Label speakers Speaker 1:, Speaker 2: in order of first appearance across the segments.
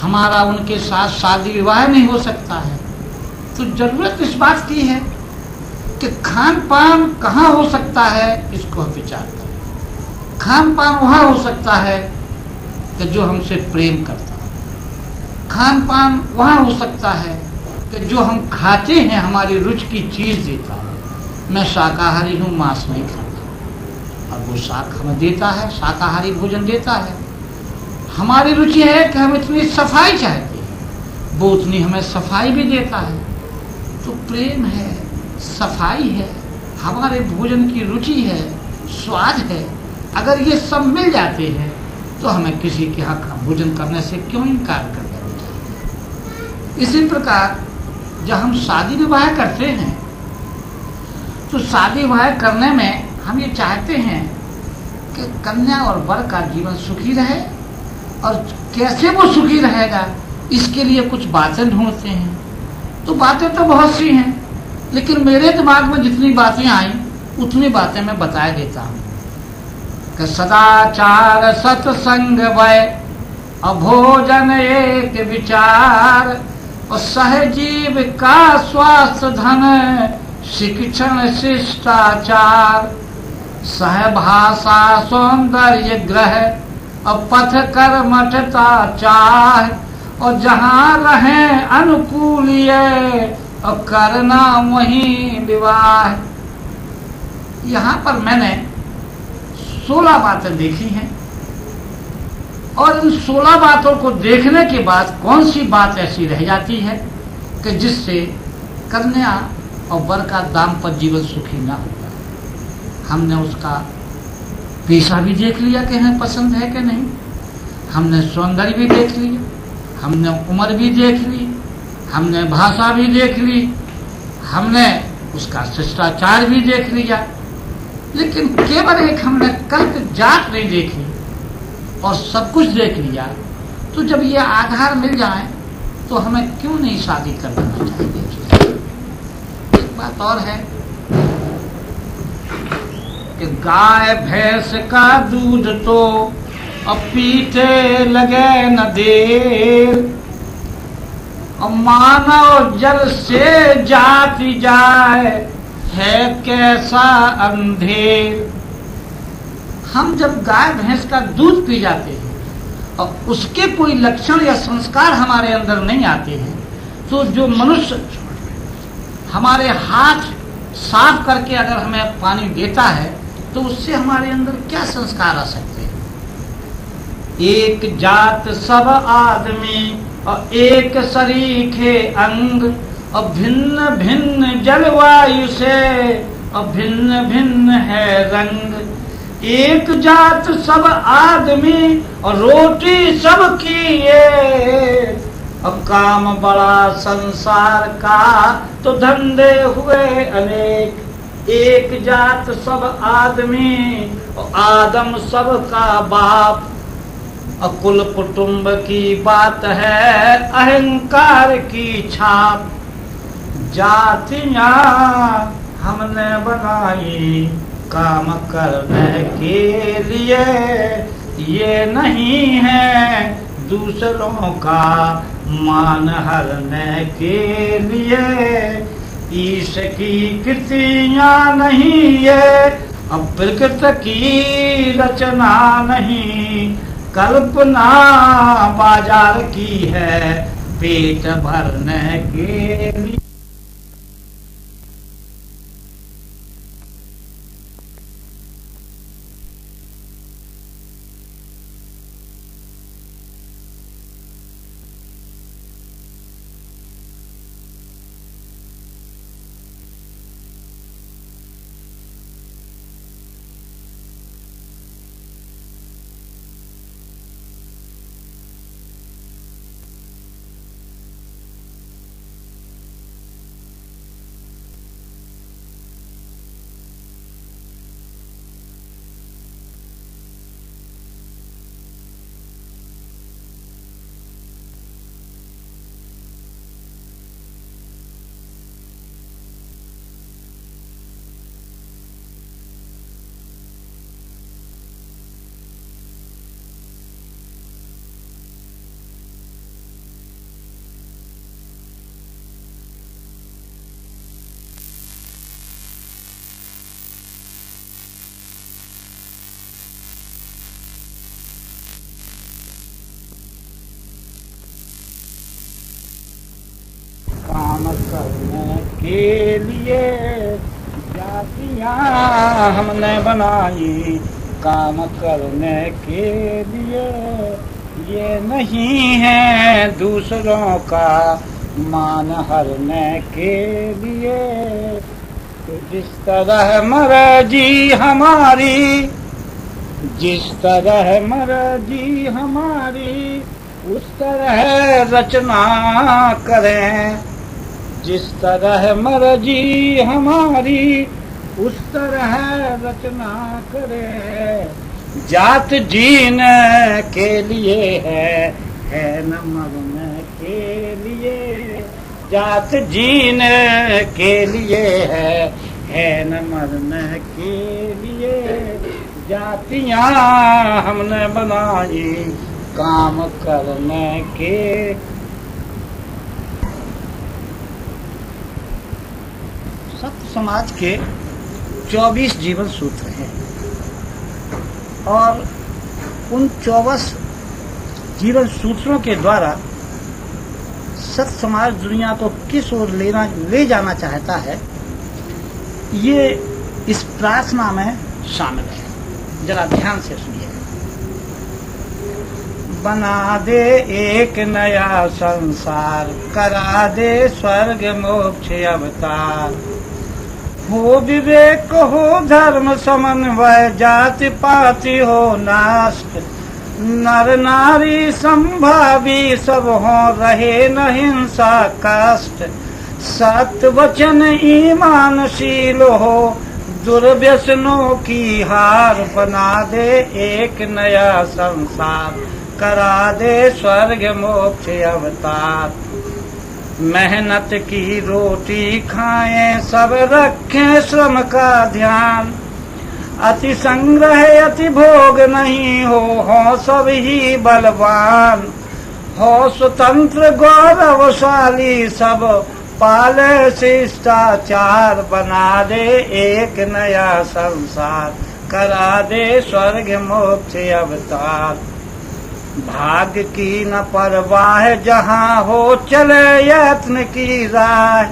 Speaker 1: हमारा उनके साथ शादी विवाह नहीं हो सकता है। तो जरूरत इस बात की है कि खान पान कहाँ हो सकता है, इसको हम विचार करें। खान पान वहाँ हो सकता है कि जो हमसे प्रेम करता है। खान पान वहाँ हो सकता है कि जो हम खाते हैं हमारी रुचि की चीज़ देता है। मैं शाकाहारी हूँ, मांस नहीं खाता, और वो शाक हमें देता है, शाकाहारी भोजन देता है। हमारी रुचि है कि हम इतनी सफाई चाहते हैं, वो उतनी हमें सफाई भी देता है। तो प्रेम है, सफाई है, हमारे भोजन की रुचि है, स्वाद है। अगर ये सब मिल जाते हैं तो हमें किसी के यहाँ का भोजन करने से क्यों इनकार करना चाहिए। इसी प्रकार जब हम शादी विवाह करते हैं तो शादी विवाह करने में हम ये चाहते हैं कि कन्या और वर का जीवन सुखी रहे, और कैसे वो सुखी रहेगा इसके लिए कुछ बातें ढूंढते हैं। तो बातें तो बहुत सी हैं, लेकिन मेरे दिमाग में जितनी बातें आई उतनी बातें मैं बता देता हूँ कि सदाचार सत्संग वय अभोजन एक विचार, और सहजीव का स्वास्थ्य धन शिक्षण शिष्टाचार, सहभाषा सौंदर्य ग्रह और पथ कर मठता चाह, और जहाँ रहे अनुकूल और करना वही विवाह। यहाँ पर मैंने 16 बातें देखी हैं, और इन 16 बातों को देखने के बाद कौन सी बात ऐसी रह जाती है कि जिससे कन्या और वर का दाम्पत्य जीवन सुखी ना होगा। हमने उसका पेशा भी देख लिया कि हमें पसंद है कि नहीं, हमने सौंदर्य भी देख लिया, हमने उम्र भी देख ली, हमने भाषा भी देख ली, हमने उसका शिष्टाचार भी देख लिया, लेकिन केवल एक हमने कल्प जात नहीं देखी और सब कुछ देख लिया। तो जब ये आधार मिल जाए तो हमें क्यों नहीं शादी कर लेना चाहिए। एक बात और है कि गाय भैंस का दूध तो अब पीते लगे न देर, और मानव जल से जाती जाए है कैसा अंधेर। हम जब गाय भैंस का दूध पी जाते हैं और उसके कोई लक्षण या संस्कार हमारे अंदर नहीं आते हैं, तो जो मनुष्य हमारे हाथ साफ करके अगर हमें पानी देता है तो उससे हमारे अंदर क्या संस्कार आ सकते हैं। एक जात सब आदमी और एक सरीखे अंग, और भिन्न भिन्न जलवायु से और भिन्न भिन्न है रंग। एक जात सब आदमी और रोटी सबकी ये, अब काम बड़ा संसार का तो धंधे हुए अनेक। एक जात सब आदमी और आदम सब का बाप, और कुल कुटुंब की बात है अहंकार की छाप। जातियां हमने बनाई काम करने के लिए, ये नहीं है दूसरों का मान हरने के लिए। ईश की कृतियां नहीं ये, अब प्रकृति की रचना नहीं, कल्पना बाजार की है पेट भरने के लिए। करने के लिए जातियां हमने बनाई काम करने के लिए। ये नहीं है दूसरों का मान हरने के लिए। तो जिस तरह मर्जी हमारी, जिस तरह मर्जी हमारी, उस तरह रचना करें। जिस तरह मर्जी हमारी, उस तरह रचना करें। जात जीने के लिए है न मरने के लिए। जात जीने के लिए है न मरने के लिए। जातियां हमने बनाई काम करने के। सत्य समाज के 24 जीवन सूत्र हैं और उन 24 जीवन सूत्रों के द्वारा सत्य समाज दुनिया को किस ओर ले जाना चाहता है, ये इस प्रार्थना में शामिल है। जरा ध्यान से सुनिए। बना दे एक नया संसार, करा दे स्वर्ग मोक्ष अवतार। हो विवेक हो धर्म समन्वय, जाति पाति हो नास्ट। नर नारी संभावी सब हो, रहे न हिंसा कास्ट। सत्य वचन ईमानशील हो, दुर्व्यसनों की हार। बना दे एक नया संसार, करा दे स्वर्ग मोक्ष अवतार। मेहनत की रोटी खाएं सब, रखें श्रम का ध्यान। अति संग्रह अति भोग नहीं हो सब ही बलवान। हो स्वतंत्र गौरवशाली सब, पाले शिष्टाचार। बना दे एक नया संसार, करा दे स्वर्ग मोक्ष अवतार। भाग्य की न परवाह जहाँ हो, चले यत्न की राह।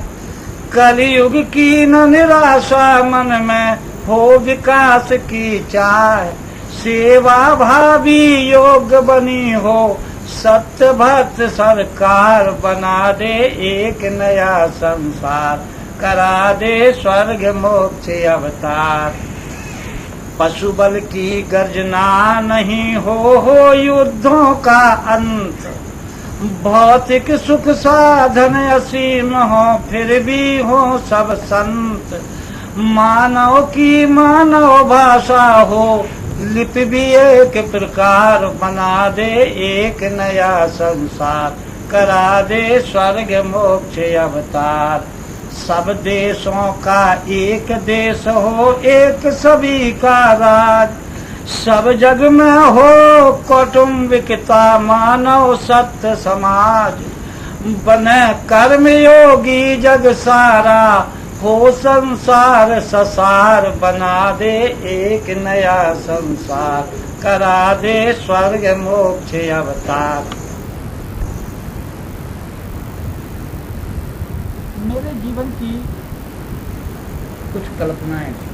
Speaker 1: कलयुग की न निराशा मन में, हो विकास की चाह। सेवा भावी योग्य बनी हो, सत्य भक्त सरकार। बना दे एक नया संसार, करा दे स्वर्ग मोक्ष अवतार। पशु बल की गर्जना नहीं हो युद्धों का अंत। भौतिक सुख साधन असीम हो, फिर भी हो सब संत। मानव की मानव भाषा हो, लिपि भी एक प्रकार। बना दे एक नया संसार, करा दे स्वर्ग मोक्ष अवतार। सब देशों का एक देश हो, एक सभी का राज। सब जग में हो कौटुंबिकता, मानव सत्य समाज। बने कर्म योगी जग सारा, हो संसार ससार। बना दे एक नया संसार, करा दे स्वर्ग मोक्ष अवतार। मेरे जीवन की कुछ कल्पनाएं थी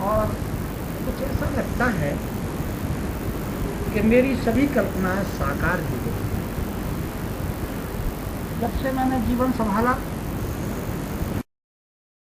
Speaker 1: और कुछ ऐसा लगता है कि मेरी सभी कल्पनाएं साकार ही हुई। जब से मैंने जीवन संभाला